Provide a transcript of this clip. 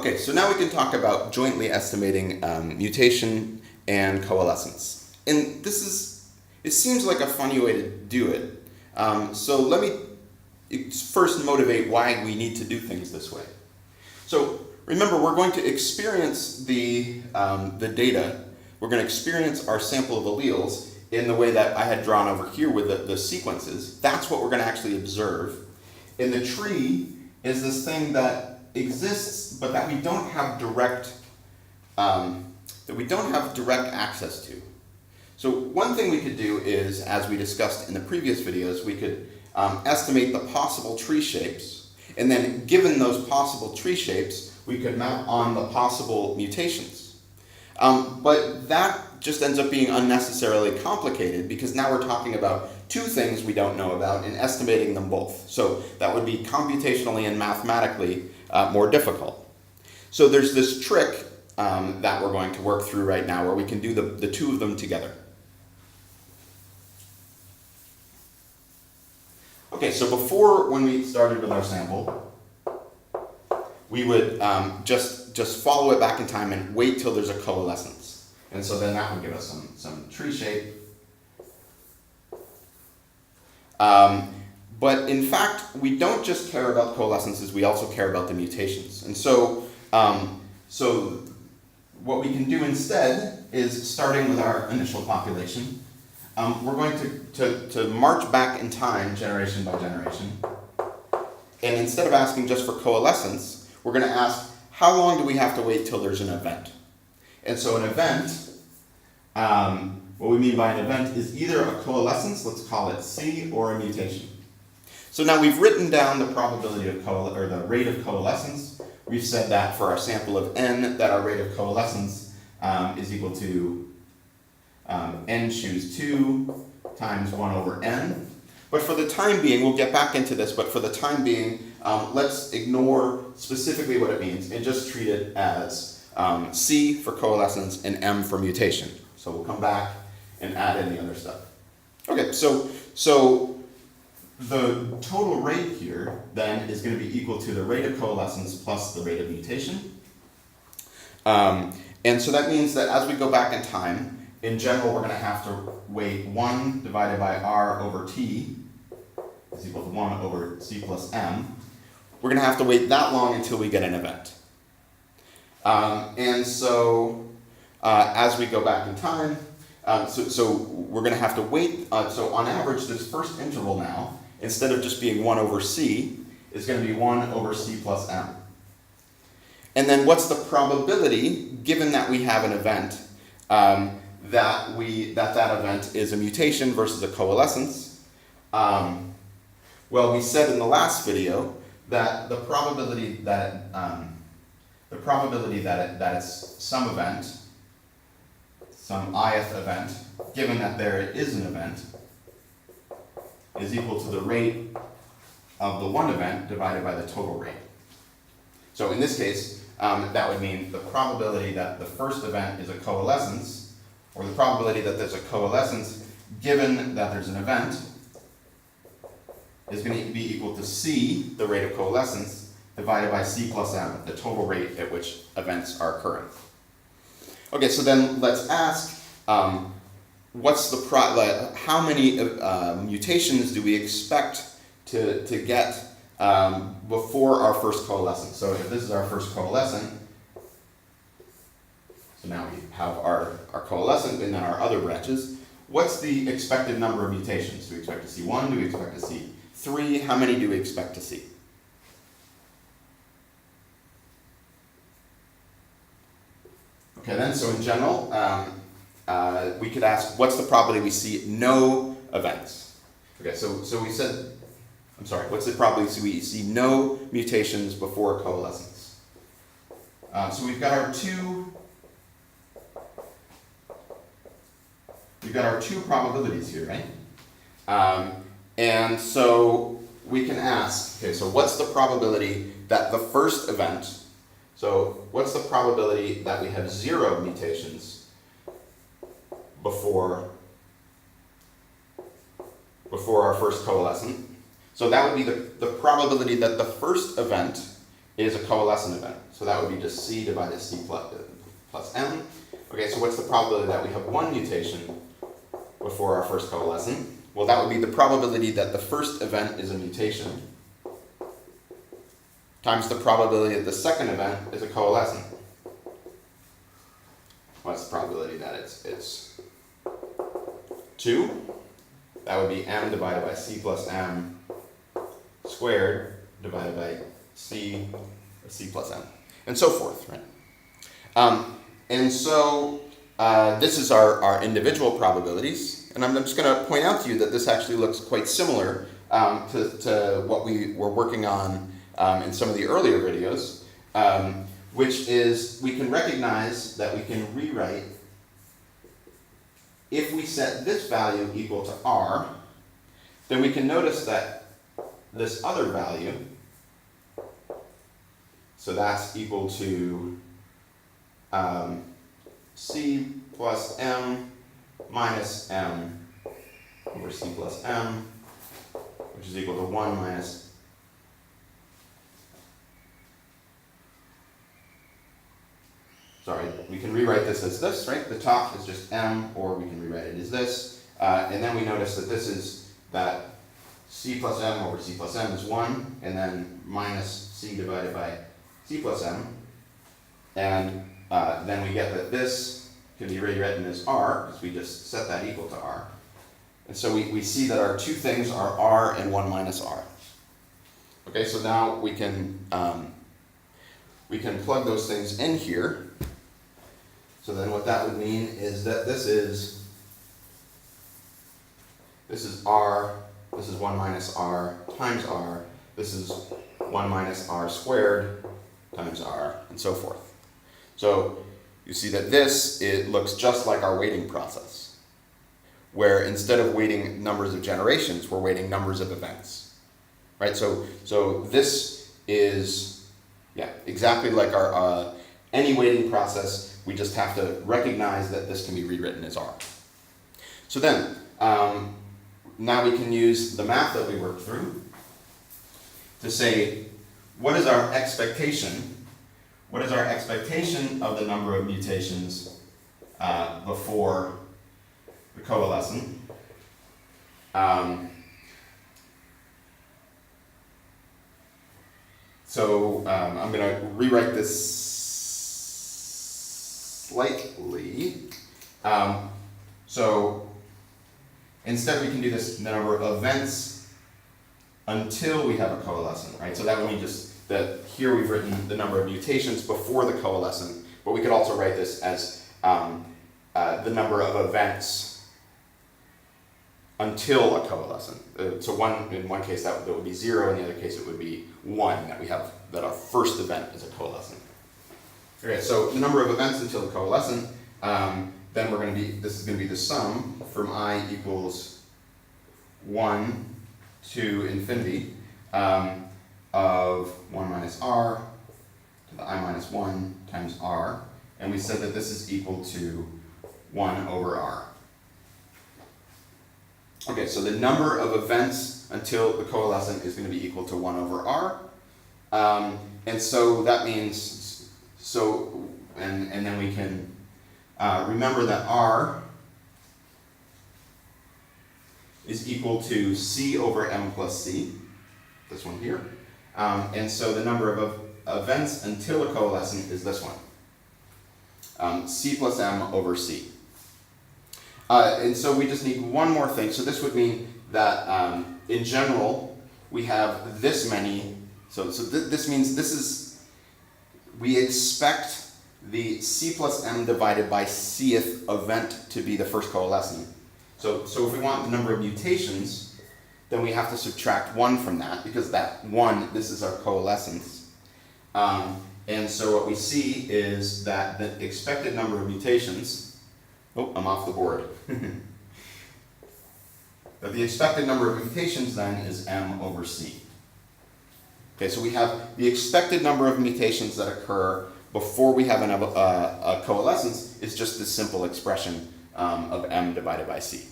Okay, so now we can talk about jointly estimating mutation and coalescence. And it seems like a funny way to do it. So let me first motivate why we need to do things this way. So remember, we're going to experience the data. We're going to experience our sample of alleles in the way that I had drawn over here with the sequences. That's what we're going to actually observe. And the tree is this thing that exists, but that we don't have direct access to. So one thing we could do is, as we discussed in the previous videos, we could estimate the possible tree shapes, and then given those possible tree shapes, we could map on the possible mutations. But that just ends up being unnecessarily complicated because now we're talking about two things we don't know about and estimating them both. So that would be computationally and mathematically more difficult. So there's this trick that we're going to work through right now where we can do the two of them together. Okay, so before, when we started with our sample, we would just follow it back in time and wait till there's a coalescence. And so then that would give us some tree shape. But in fact, we don't just care about coalescences, we also care about the mutations. And so, so what we can do instead is, starting with our initial population, we're going to march back in time, generation by generation. And instead of asking just for coalescence, we're going to ask, how long do we have to wait till there's an event? And so an event, what we mean by an event is either a coalescence, let's call it C, or a mutation. So now we've written down the probability of the rate of coalescence. We've said that for our sample of n, that our rate of coalescence is equal to n choose 2 times 1 over n. But for the time being, we'll get back into this, but for the time being, let's ignore specifically what it means and just treat it as C for coalescence and M for mutation. So we'll come back and add in the other stuff. Okay, so the total rate here then is going to be equal to the rate of coalescence plus the rate of mutation. And so that means that as we go back in time, in general, we're going to have to weight 1 divided by R over T is equal to 1 over C plus M. We're going to have to wait that long until we get an event. And so as we go back in time, so we're going to have to wait. So on average, this first interval now, instead of just being 1 over C, is going to be 1 over C plus M. And then what's the probability, given that we have an event, that event is a mutation versus a coalescence? Well, we said in the last video that the probability that it's some event, some ith event, given that there is an event, is equal to the rate of the one event divided by the total rate. So in this case, that would mean the probability that the first event is a coalescence, or the probability that there's a coalescence given that there's an event, is going to be equal to C, the rate of coalescence, divided by C plus M, the total rate at which events are occurring. Okay, so then let's ask, what's the how many mutations do we expect to get before our first coalescence? So if this is our first coalescent, so now we have our coalescent and then our other branches. What's the expected number of mutations? Do we expect to see 1? Do we expect to see 3? How many do we expect to see? Okay, then, so in general, we could ask, what's the probability we see no events? Okay, so we said, I'm sorry, what's the probability we see no mutations before coalescence? So we've got our two probabilities here, right? And so we can ask, okay, so what's the probability that the first event, so what's the probability that we have 0 mutations before our first coalescent? So that would be the probability that the first event is a coalescent event. So that would be just C divided C plus M. Okay, so what's the probability that we have one mutation before our first coalescent? Well, that would be the probability that the first event is a mutation times the probability that the second event is a coalescent. What's the probability that it's 2? That would be M divided by C plus M squared divided by C plus M, and so forth, right? And so this is our individual probabilities, and I'm just going to point out to you that this actually looks quite similar to what we were working on in some of the earlier videos, which is we can recognize that we can rewrite, if we set this value equal to R, then we can notice that this other value, so that's equal to C plus M minus M over C plus M, which is equal to 1 minus we can rewrite this as this, right? The top is just M, or we can rewrite it as this. And then we notice that this is that C plus M over C plus M is 1, and then minus C divided by C plus M. And then we get that this can be rewritten as R, because we just set that equal to R. And so we see that our two things are R and 1 minus R. Okay, so now we can plug those things in here. So then what that would mean is that this is R, this is 1 minus R times R, this is 1 minus R squared times R, and so forth. So you see that it looks just like our weighting process, where instead of weighting numbers of generations, we're weighting numbers of events, right? So this is, exactly like our any weighting process. We just have to recognize that this can be rewritten as R. So then, now we can use the math that we worked through to say, what is our expectation? What is our expectation of the number of mutations before the coalescent? So I'm going to rewrite this slightly. So instead we can do this number of events until we have a coalescent, right? So that would mean just that here we've written the number of mutations before the coalescent, but we could also write this as the number of events until a coalescent. So in one case that would be 0, in the other case it would be 1, that our first event is a coalescent. Okay, so the number of events until the coalescent, then this is going to be the sum from I equals 1 to infinity of 1 minus R to the I minus 1 times R, and we said that this is equal to 1 over R. Okay, so the number of events until the coalescent is going to be equal to 1 over R, and so that means, and then we can remember that R is equal to C over M plus C, this one here, and so the number of events until a coalescent is this one, C plus M over C. And so we just need one more thing. So this would mean that in general we have this many. This means we expect the C plus M divided by Cth event to be the first coalescent. So if we want the number of mutations, then we have to subtract 1 from that, because that 1, this is our coalescence. And so what we see is that the expected number of mutations, I'm off the board. But the expected number of mutations then is M over C. Okay, so we have the expected number of mutations that occur before we have a coalescence is just this simple expression of M divided by C.